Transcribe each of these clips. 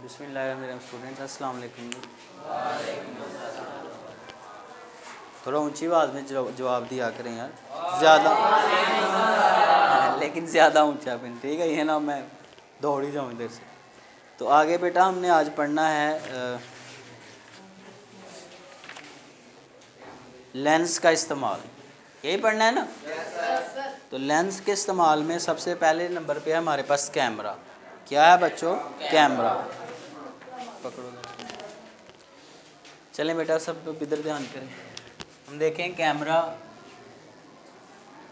बिस्मिल्लाहिर्रहमानिर्रहीम। स्टूडेंट्स अस्सलाम वालेकुम। थोड़ा ऊंची आवाज़ में जवाब दिया करें यार, ज़्यादा लेकिन ज़्यादा ऊंचा फिर ठीक है, ये ना मैं दौड़ ही जाऊँ इधर से। तो आगे बेटा हमने आज पढ़ना है लेंस का इस्तेमाल, यही पढ़ना है ना। तो लेंस के इस्तेमाल में सबसे पहले नंबर पे है हमारे पास कैमरा। क्या है बच्चों? कैमरा। पकड़ो, चलें बेटा सब लोग इधर ध्यान करें। हम देखें कैमरा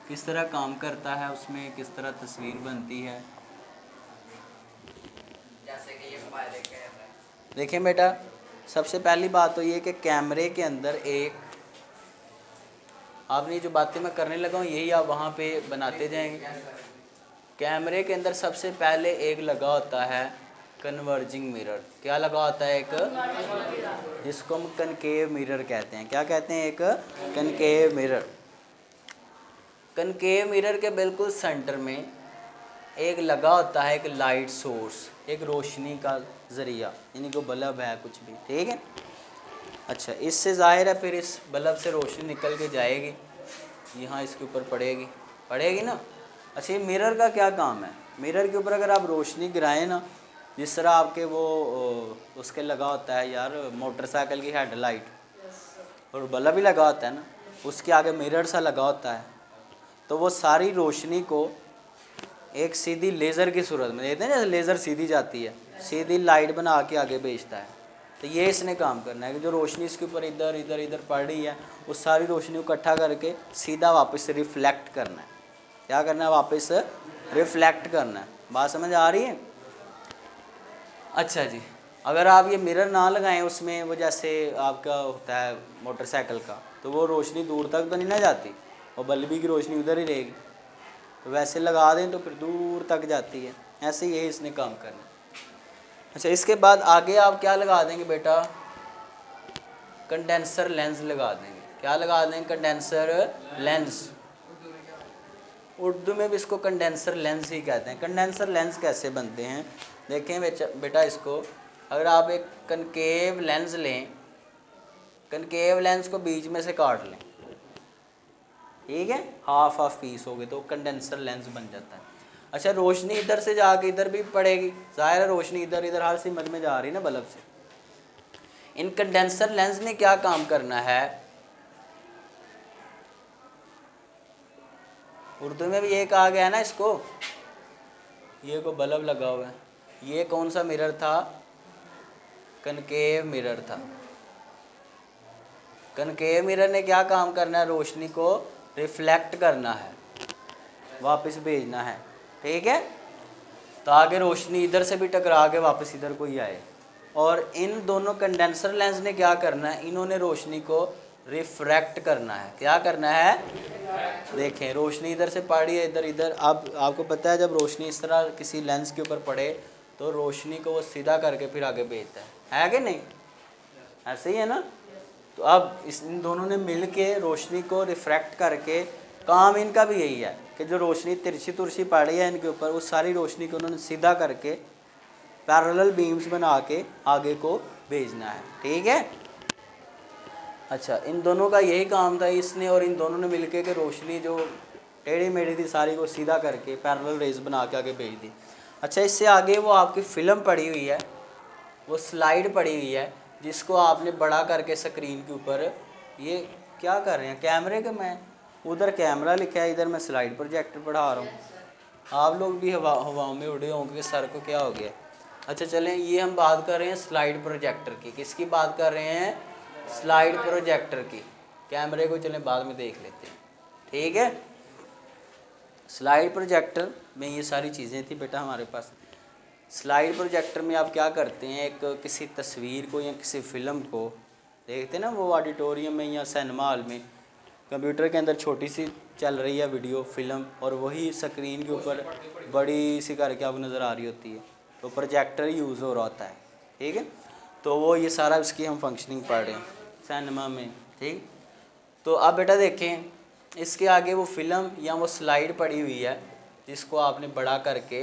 किस तरह काम करता है, उसमें किस तरह तस्वीर बनती है। जैसे कि ये मोबाइल एक कैमरा है। देखें बेटा, सबसे पहली बात तो ये कि कैमरे के अंदर एक, आपने जो बातें मैं करने लगा हूँ यही आप वहाँ पे बनाते जाएंगे। कैमरे के अंदर सबसे पहले एक लगा होता है कन्वर्जिंग मिरर। क्या लगा होता है? एक, जिसको हम कनकेव मिरर कहते हैं। क्या कहते हैं? एक कनकेव मिरर। कनकेव मिरर के बिल्कुल सेंटर में एक लगा होता है एक लाइट सोर्स, एक रोशनी का ज़रिया, यानी कि बल्ब है कुछ भी, ठीक है। अच्छा, इससे ज़ाहिर है फिर इस बल्ब से रोशनी निकल के जाएगी, यहाँ इसके ऊपर पड़ेगी ना। अच्छा, ये मिरर का क्या काम है? मिरर के ऊपर अगर आप रोशनी गिराएं ना, जिस तरह आपके वो उसके लगा होता है यार मोटरसाइकिल की हेडलाइट, और बल्ब भी लगा होता है ना, उसके आगे मिरर सा लगा होता है, तो वो सारी रोशनी को एक सीधी लेज़र की सूरत में देते हैं, जैसे लेज़र सीधी जाती है, सीधी लाइट बना के आगे भेजता है। तो ये इसने काम करना है कि जो रोशनी इसके ऊपर इधर इधर इधर पड़ रही है, उस सारी रोशनी को इकट्ठा करके सीधा वापस रिफ्लेक्ट करना है। क्या करना है? वापस रिफ्लेक्ट करना है। बात समझ आ रही है? अच्छा जी, अगर आप ये मिरर ना लगाएं उसमें, वो जैसे आपका होता है मोटरसाइकिल का, तो वो रोशनी दूर तक तो नहीं ना जाती, और बल्ब की रोशनी उधर ही रहेगी। तो वैसे लगा दें तो फिर दूर तक जाती है। ऐसे ही इसने काम करना। अच्छा, इसके बाद आगे आप क्या लगा देंगे बेटा? कंडेंसर लेंस लगा देंगे। क्या लगा देंगे? Condenser lens. उर्दू में भी इसको कंडेंसर लेंस ही कहते हैं। कंडेंसर लेंस कैसे बनते हैं देखें बेटा, इसको अगर आप एक कनकेव लेंस लें, कनकेव लेंस को बीच में से काट लें, ठीक है, हाफ पीस हो गए तो कंडेंसर लेंस बन जाता है। अच्छा, रोशनी इधर से जाके इधर भी पड़ेगी, ज़ाहिर है रोशनी इधर इधर हर सिमत में जा रही है ना बल्ब से। इन कंडेंसर लेंस ने क्या काम करना है? उर्दू में भी ये कहा गया है ना इसको, ये को बल्ब लगा हुआ है, ये कौन सा मिरर था? कनकेव मिरर था। कनकेव मिरर ने क्या काम करना है? रोशनी को रिफ्लेक्ट करना है, वापस भेजना है, ठीक है, ताकि रोशनी इधर से भी टकरा के वापस इधर को ही आए। और इन दोनों कंडेंसर लेंस ने क्या करना है? इन्होंने रोशनी को रिफ्रैक्ट करना है। क्या करना है? देखें, रोशनी इधर से पड़ रही है इधर इधर। अब आपको पता है जब रोशनी इस तरह किसी लेंस के ऊपर पड़े तो रोशनी को वो सीधा करके फिर आगे भेजता है कि नहीं? ऐसे ही है ना। तो अब इन दोनों ने मिल के रोशनी को रिफ्रैक्ट करके, काम इनका भी यही है कि जो रोशनी तिरछी तुरछी पड़ रही है इनके ऊपर, उस सारी रोशनी को उन्होंने सीधा करके पैरेलल बीम्स बना के आगे को भेजना है, ठीक है। अच्छा, इन दोनों का यही काम था, इसने और इन दोनों ने मिलके कि रोशनी जो टेढ़ी मेढ़ी थी सारी को सीधा करके पैरेलल रेज बना के आगे भेज दी। अच्छा, इससे आगे वो आपकी फ़िल्म पड़ी हुई है, वो स्लाइड पड़ी हुई है, जिसको आपने बड़ा करके स्क्रीन के ऊपर, ये क्या कर रहे हैं कैमरे के, मैं उधर कैमरा लिखा है, इधर मैं स्लाइड प्रोजेक्टर पढ़ा रहा हूँ। आप लोग भी हवाओं में उड़े होंगे कि सर को क्या हो गया। अच्छा चलें, ये हम बात कर रहे हैं स्लाइड प्रोजेक्टर की। किसकी बात कर रहे हैं? स्लाइड प्रोजेक्टर की। कैमरे को चलें बाद में देख लेते हैं, ठीक है। स्लाइड प्रोजेक्टर में ये सारी चीज़ें थी बेटा हमारे पास। स्लाइड प्रोजेक्टर में आप क्या करते हैं, एक किसी तस्वीर को या किसी फ़िल्म को देखते हैं ना, वो ऑडिटोरियम में या सिनेमा हॉल में कंप्यूटर के अंदर छोटी सी चल रही है वीडियो फिल्म, और वही स्क्रीन के ऊपर बड़ी सी करके आपको नज़र आ रही होती है, तो प्रोजेक्टर यूज़ हो रहा होता है, ठीक है। तो वो ये सारा इसकी हम फंक्शनिंग पढ़ रहे हैं सिनेमा में, ठीक। तो अब बेटा देखें, इसके आगे वो फिल्म या वो स्लाइड पड़ी हुई है जिसको आपने बड़ा करके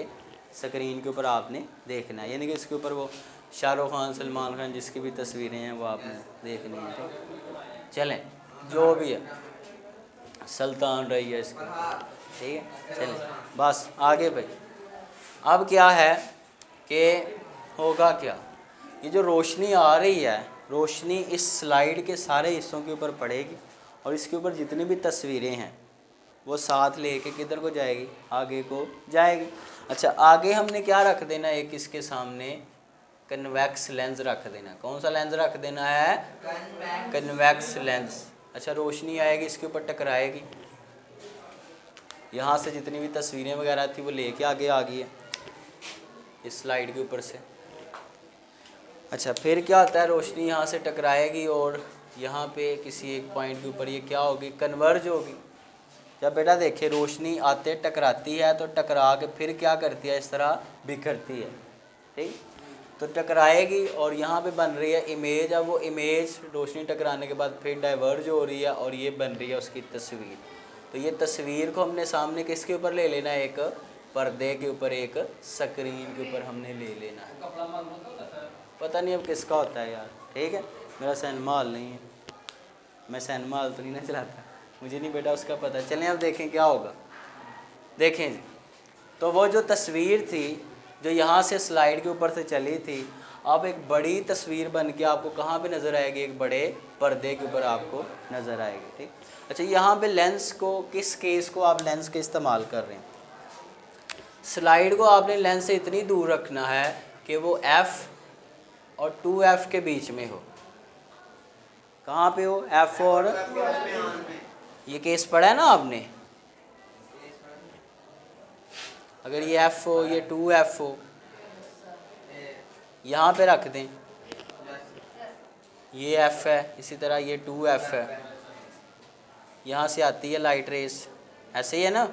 स्क्रीन के ऊपर आपने देखना है, यानी कि इसके ऊपर वो शाहरुख खान, सलमान खान जिसकी भी तस्वीरें हैं वो आपने देखनी है। तो चलें, जो भी है, सुल्तान रही है इसकी, ठीक है। चलें बस आगे भाई। अब क्या है कि होगा क्या, ये जो रोशनी आ रही है, रोशनी इस स्लाइड के सारे हिस्सों के ऊपर पड़ेगी और इसके ऊपर जितनी भी तस्वीरें हैं वो साथ लेके किधर को जाएगी, आगे को जाएगी। अच्छा, आगे हमने क्या रख देना, एक इसके सामने कन्वेक्स लेंस रख देना। कौन सा लेंस रख देना है, कन्वेक्स लेंस। अच्छा, रोशनी आएगी इसके ऊपर टकराएगी, यहाँ से जितनी भी तस्वीरें वगैरह थी वो लेके आगे आ गई है इस स्लाइड के ऊपर से। अच्छा, फिर क्या होता है, रोशनी यहाँ से टकराएगी और यहाँ पे किसी एक पॉइंट के ऊपर ये क्या होगी, कन्वर्ज होगी। जब बेटा देखिए रोशनी आते टकराती है तो टकरा के फिर क्या करती है, इस तरह बिखरती है, ठीक। तो टकराएगी और यहाँ पे बन रही है इमेज। अब वो इमेज रोशनी टकराने के बाद फिर डाइवर्ज हो रही है और ये बन रही है उसकी तस्वीर। तो ये तस्वीर को हमने सामने किसके ऊपर ले लेना है, एक पर्दे के ऊपर, एक स्क्रीन के ऊपर हमने ले लेना है। पता नहीं अब किसका होता है यार, ठीक है। मेरा सिनेमा हॉल नहीं है, मैं सिनेमा हॉल तो नहीं ना चलाता, मुझे नहीं बेटा उसका पता। चलें अब देखें क्या होगा। देखें जी, तो वो जो तस्वीर थी जो यहाँ से स्लाइड के ऊपर से चली थी, अब एक बड़ी तस्वीर बन के आपको कहाँ पे नज़र आएगी, एक बड़े पर्दे के ऊपर आपको नज़र आएगी, ठीक। अच्छा, यहाँ पे लेंस को, किस केस को आप लेंस के इस्तेमाल कर रहे हैं, स्लाइड को आपने लेंस से इतनी दूर रखना है कि वो F और 2F के बीच में हो। कहाँ पे हो, F और, ये केस पढ़ा है ना आपने, अगर ये F हो, ये 2F हो, यहाँ पे रख दें, ये F है, इसी तरह ये 2F है, यहाँ से आती है लाइट रेस, ऐसे ही है ना,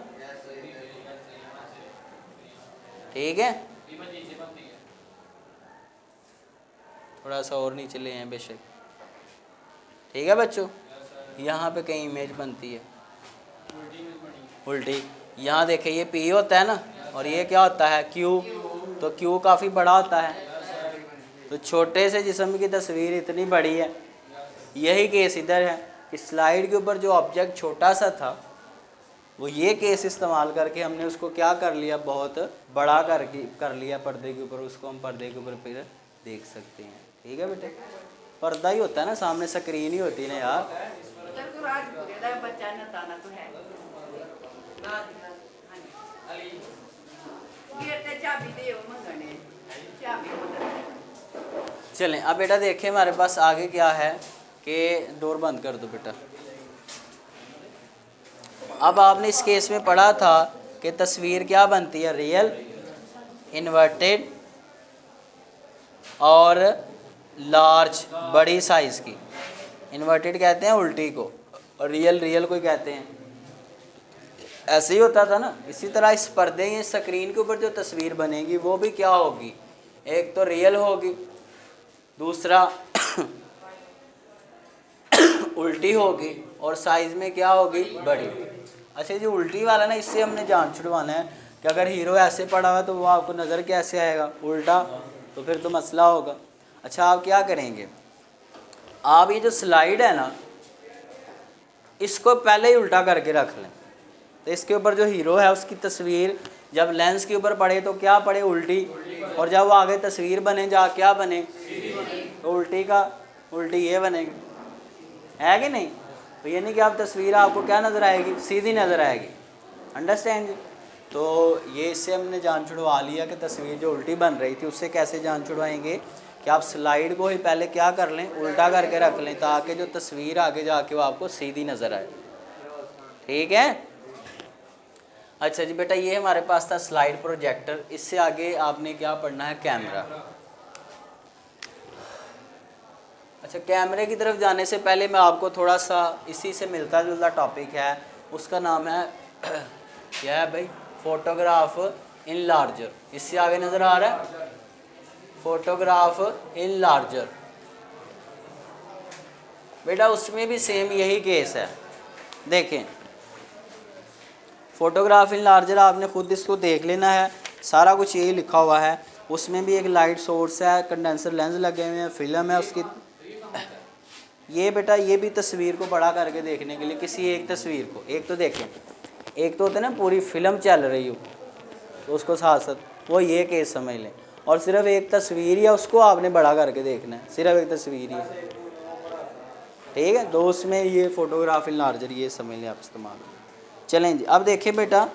ठीक है। थोड़ा सा और नीचे ले हैं बेशक, ठीक है बच्चों। यहाँ पे कहीं इमेज बनती है उल्टी, यहाँ देखें ये P होता है ना और ये क्या होता है, Q। तो Q काफ़ी बड़ा होता है, तो छोटे से जिस्म की तस्वीर इतनी बड़ी है। यही केस इधर है कि स्लाइड के ऊपर जो ऑब्जेक्ट छोटा सा था वो ये केस इस्तेमाल करके हमने उसको क्या कर लिया, बहुत बड़ा कर लिया पर्दे के ऊपर, उसको हम पर्दे के ऊपर फिर देख सकते हैं, ठीक है बेटे। पर्दा ही होता है ना, सामने स्क्रीन ही होती है ना यार। चलें अब बेटा देखें हमारे पास आगे क्या है कि, डोर बंद कर दो बेटा। अब आपने इस केस में पढ़ा था कि तस्वीर क्या बनती है, रियल, इन्वर्टेड और लार्ज, बड़ी साइज़ की। इन्वर्टेड कहते हैं उल्टी को और रियल को कहते हैं, ऐसे ही होता था ना। इसी तरह इस पर्दे या स्क्रीन के ऊपर जो तस्वीर बनेगी वो भी क्या होगी, एक तो रियल होगी, दूसरा उल्टी होगी और साइज़ में क्या होगी, बड़ी। अच्छा, जो उल्टी वाला ना, इससे हमने जान छुड़वाना है कि अगर हीरो ऐसे पड़ा हुआ तो वो आपको नज़र कैसे आएगा, उल्टा, तो फिर तो मसला होगा। अच्छा, आप क्या करेंगे, आप ये जो स्लाइड है ना इसको पहले ही उल्टा करके रख लें। तो इसके ऊपर जो हीरो है उसकी तस्वीर जब लेंस के ऊपर पड़े तो क्या पड़े, उल्टी, और जब वो आगे तस्वीर बने जा क्या बने, तो उल्टी ये बनेगी, है कि नहीं। तो यानी कि आप तस्वीर आपको क्या नज़र आएगी, सीधी नज़र आएगी, अंडरस्टैंड जी। तो ये इससे हमने जान छुड़वा लिया कि तस्वीर जो उल्टी बन रही थी उससे कैसे जान छुड़वाएंगे कि आप स्लाइड को ही पहले क्या कर लें, उल्टा करके रख लें, ताकि जो तस्वीर आगे जाके वो आपको सीधी नज़र आए, ठीक है। अच्छा जी बेटा, ये हमारे पास था स्लाइड प्रोजेक्टर। इससे आगे आपने क्या पढ़ना है, कैमरा। अच्छा, कैमरे की तरफ जाने से पहले मैं आपको थोड़ा सा इसी से मिलता जुलता टॉपिक है, उसका नाम है क्या है भाई, फोटोग्राफ इन लार्जर। इससे आगे नज़र आ रहा है, फोटोग्राफ इन लार्जर। बेटा उसमें भी सेम यही केस है। देखें, फोटोग्राफ इन लार्जर आपने खुद इसको देख लेना है। सारा कुछ यही लिखा हुआ है। उसमें भी एक लाइट सोर्स है, कंडेंसर लेंस लगे हुए हैं, फिल्म है उसकी। ये बेटा ये भी तस्वीर को बड़ा करके देखने के लिए, किसी एक तस्वीर को, एक तो देखें, एक तो होता है ना पूरी फिल्म चल रही हो तो उसको साथ साथ, वो ये केस समझ लें। और सिर्फ एक तस्वीर ही है, उसको आपने बड़ा करके देखना है, सिर्फ एक तस्वीर ही है, ठीक है। तो उसमें ये फोटोग्राफ इन लार्जर ये समझ लें आप इस्तेमाल। चलें जी, अब देखें बेटा,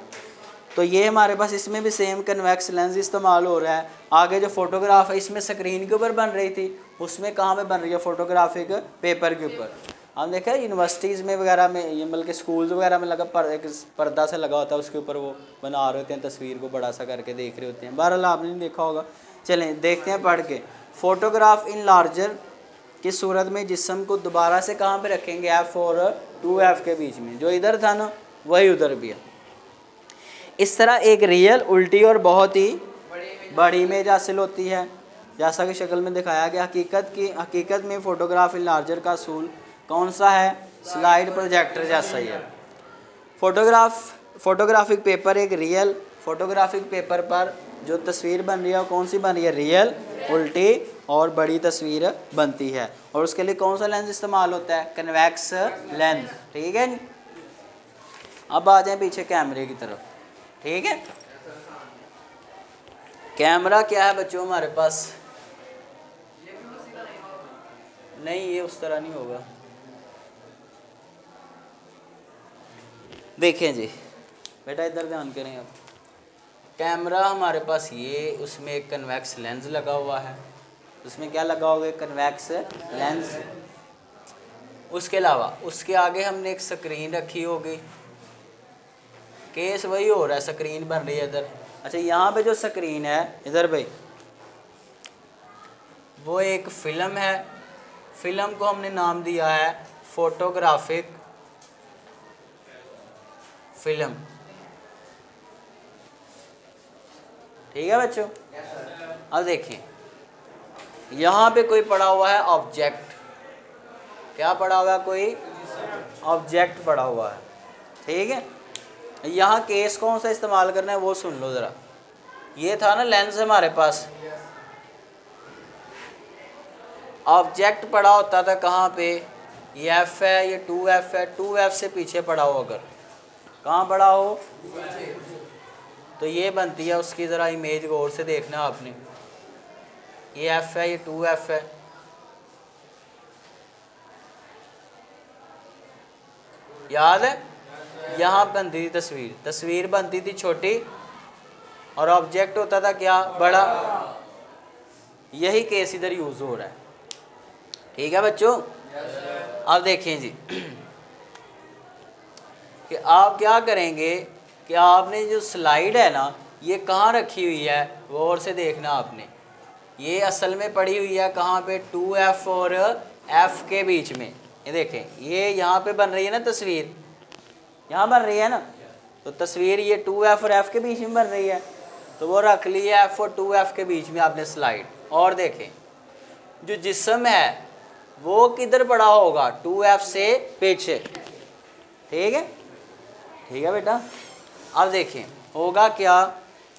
तो ये हमारे पास इसमें भी सेम कन्वेक्स लेंस इस्तेमाल हो रहा है। आगे जो फोटोग्राफ है इसमें स्क्रीन के ऊपर बन रही थी, उसमें कहाँ पे बन रही है, फोटोग्राफिक पेपर के ऊपर। हम देखा यूनिवर्सिटीज़ में वगैरह में, ये बल्कि स्कूल्स वगैरह में लगा एक पर्दा सा लगा होता है, उसके ऊपर वो बना रहे होते हैं, तस्वीर को बड़ा सा करके देख रहे होते हैं। बहरहाल आपने नहीं देखा होगा। चलें देखते हैं पढ़ के। फोटोग्राफ इन लार्जर की सूरत में जिस्म को दोबारा से कहाँ पे रखेंगे, F और 2F के बीच में, जो इधर था ना वही उधर भी है। इस तरह एक रियल, उल्टी और बहुत ही बड़ी इमेज हासिल होती है, जैसा कि शक्ल में दिखाया गया। हकीकत में फोटोग्राफ इन लार्जर का असूल कौन सा है, स्लाइड प्रोजेक्टर जैसा ही है। फोटोग्राफिक पेपर एक रियल, फोटोग्राफिक पेपर पर जो तस्वीर बन रही है कौन सी बन रही है, रियल, उल्टी और बड़ी तस्वीर बनती है। और उसके लिए कौन सा लेंस इस्तेमाल होता है, कन्वेक्स लेंस, ठीक है। अब आ जाए पीछे कैमरे की तरफ, ठीक है। कैमरा क्या है बच्चों हमारे पास, नहीं ये उस तरह नहीं होगा। देखें जी बेटा, इधर ध्यान करें आप। कैमरा हमारे पास ये, उसमें एक कन्वेक्स लेंस लगा हुआ है, उसमें क्या लगा हुआ है, कन्वेक्स लेंस। उसके अलावा उसके आगे हमने एक स्क्रीन रखी होगी, केस वही हो रहा है, स्क्रीन बन रही है इधर। अच्छा यहाँ पे जो स्क्रीन है इधर भाई, वो एक फिल्म है, फिल्म को हमने नाम दिया है फोटोग्राफिक फिल्म, ठीक है बच्चों। अब देखिए यहाँ पे कोई पड़ा हुआ है ऑब्जेक्ट, क्या पड़ा हुआ है, कोई ऑब्जेक्ट पड़ा हुआ है, ठीक है। यहाँ केस कौन सा इस्तेमाल करना है वो सुन लो ज़रा। ये था ना लेंस हमारे पास, ऑब्जेक्ट पड़ा होता था कहाँ पे, ये F है, ये 2F है, 2F से पीछे पड़ा हो, अगर कहाँ पड़ा हो तो ये बनती है उसकी, ज़रा इमेज गौर से देखना आपने। ये F है, ये 2F है, याद है। यहाँ बनती थी तस्वीर, तस्वीर बनती थी छोटी और ऑब्जेक्ट होता था क्या, बड़ा। यही केस इधर यूज़ हो रहा है, ठीक है बच्चों। अब देखें जी कि आप क्या करेंगे कि आपने जो स्लाइड है ना ये कहाँ रखी हुई है, गौर से देखना आपने। ये असल में पड़ी हुई है कहाँ पे, 2F और F के बीच में। ये देखें, ये यहाँ पे बन रही है ना तस्वीर, यहाँ बन रही है ना, तो तस्वीर ये 2F और F के बीच में बन रही है, तो वो रख ली है F और 2F के बीच में आपने स्लाइड। और देखें जो जिस्म है वो किधर पड़ा होगा, 2F से पीछे, ठीक है, ठीक है बेटा। अब देखें होगा क्या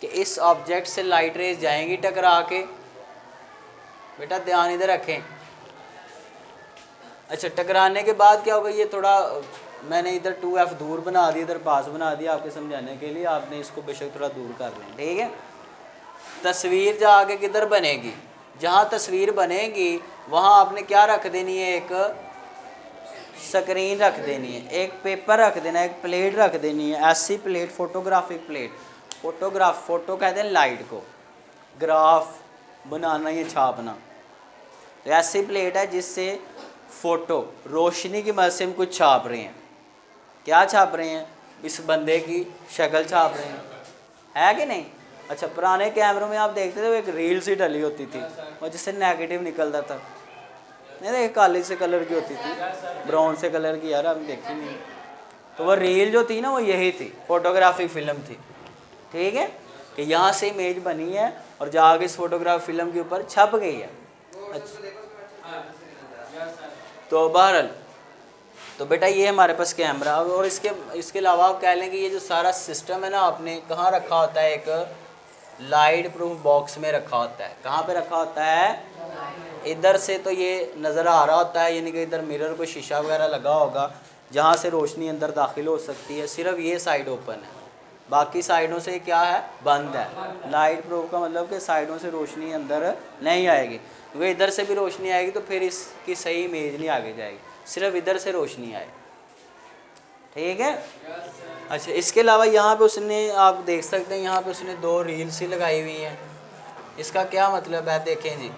कि इस ऑब्जेक्ट से लाइट रेज जाएंगी टकरा के, बेटा ध्यान इधर रखें। अच्छा टकराने के बाद क्या होगा, ये थोड़ा मैंने इधर 2F दूर बना दिया, इधर पास बना दिया आपके समझाने के लिए, आपने इसको बेशक थोड़ा दूर कर लें, ठीक है। तस्वीर जाके किधर बनेगी, जहाँ तस्वीर बनेगी वहाँ आपने क्या रख देनी है, एक स्क्रीन रख देनी है, एक पेपर रख देना है, एक प्लेट रख देनी है, ऐसी प्लेट, फोटोग्राफिक प्लेट। फोटो कहते हैं लाइट को, ग्राफ बनाना, ये छापना, तो ऐसी प्लेट है जिससे फ़ोटो रोशनी की मदद से हम कुछ छाप रहे हैं। क्या छाप रहे हैं, इस बंदे की शक्ल छाप रहे हैं, है कि नहीं। अच्छा पुराने कैमरों में आप देखते थे वो एक रील सी डली होती थी और जिससे नेगेटिव निकलता था, नहीं देख काली से कलर की होती थी, ब्राउन से कलर की, यार हम देखी नहीं। तो वो रील जो थी ना वो यही थी, फोटोग्राफिक फिल्म थी, ठीक है, कि यहाँ से इमेज बनी है और जाके इस फोटोग्राफ फिल्म के ऊपर छप गई है। अच्छा तो बहरहाल, तो बेटा ये हमारे पास कैमरा, और इसके अलावा आप कह लें कि ये जो सारा सिस्टम है ना आपने कहाँ रखा होता है, एक लाइट प्रूफ बॉक्स में रखा होता है। कहाँ पे रखा होता है? इधर से तो ये नज़र आ रहा होता है, यानी कि इधर मिरर को शीशा वगैरह लगा होगा जहाँ से रोशनी अंदर दाखिल हो सकती है। सिर्फ ये साइड ओपन है, बाकी साइडों से क्या है? बंद है। लाइट प्रूफ का मतलब कि साइडों से रोशनी अंदर नहीं आएगी, क्योंकि इधर से भी रोशनी आएगी तो फिर इसकी सही इमेज नहीं आगे जाएगी, सिर्फ इधर से रोशनी आए। ठीक है। अच्छा, इसके अलावा यहाँ पे उसने, आप देख सकते हैं यहाँ पे उसने 2 रील सी लगाई हुई हैं। इसका क्या मतलब है? देखें जी,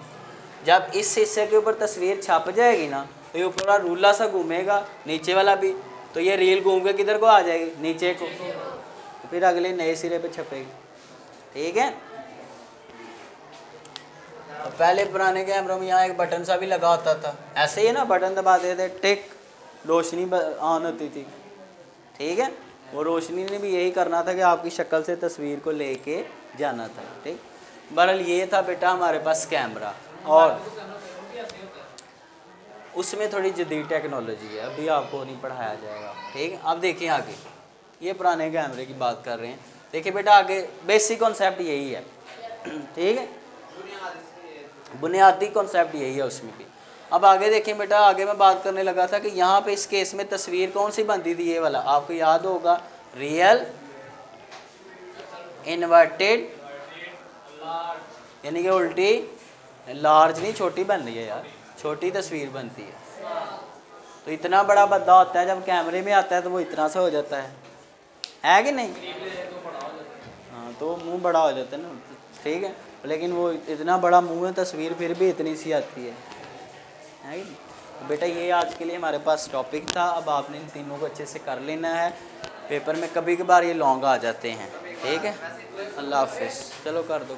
जब इस हिस्से के ऊपर तस्वीर छप जाएगी ना तो ये पूरा रूला सा घूमेगा, नीचे वाला भी, तो ये रील घूम के किधर को आ जाएगी? नीचे को, तो फिर अगले नए सिरे पे छपेगी। ठीक है। पहले पुराने कैमरों में यहाँ एक बटन सा भी लगा होता था, ऐसे ही है ना, बटन दबाते थे, टिक, रोशनी ऑन होती थी। ठीक है। वो रोशनी ने भी यही करना था कि आपकी शक्ल से तस्वीर को लेके जाना था। ठीक। बहरहाल ये था बेटा हमारे पास कैमरा, और उसमें थोड़ी जदीद टेक्नोलॉजी है, अभी आपको नहीं पढ़ाया जाएगा। ठीक है। अब देखिए आगे, ये पुराने कैमरे की बात कर रहे हैं। देखिए बेटा आगे बेसिक कॉन्सेप्ट यही है। ठीक है, बुनियादी कॉन्सेप्ट यही है उसमें भी। अब आगे देखें बेटा, आगे मैं बात करने लगा था कि यहाँ पे इस केस में तस्वीर कौन सी बनती थी? ये वाला आपको याद होगा, रियल इन्वर्टेड, यानी कि उल्टी, लार्ज नहीं, छोटी बन रही है यार, छोटी तस्वीर बनती है। तो इतना बड़ा बंदा होता है, जब कैमरे में आता है तो वो इतना सा हो जाता है कि नहीं? हाँ, तो मुंह बड़ा हो जाता है ना। ठीक है, लेकिन वो इतना बड़ा मुंह है, तस्वीर फिर भी इतनी सी आती है कि नहीं? तो बेटा ये आज के लिए हमारे पास टॉपिक था। अब आपने इन तीनों को अच्छे से कर लेना है, पेपर में कभी कभार ये लॉन्ग आ जाते हैं। ठीक है। अल्लाह हाफिज़। चलो कर दो।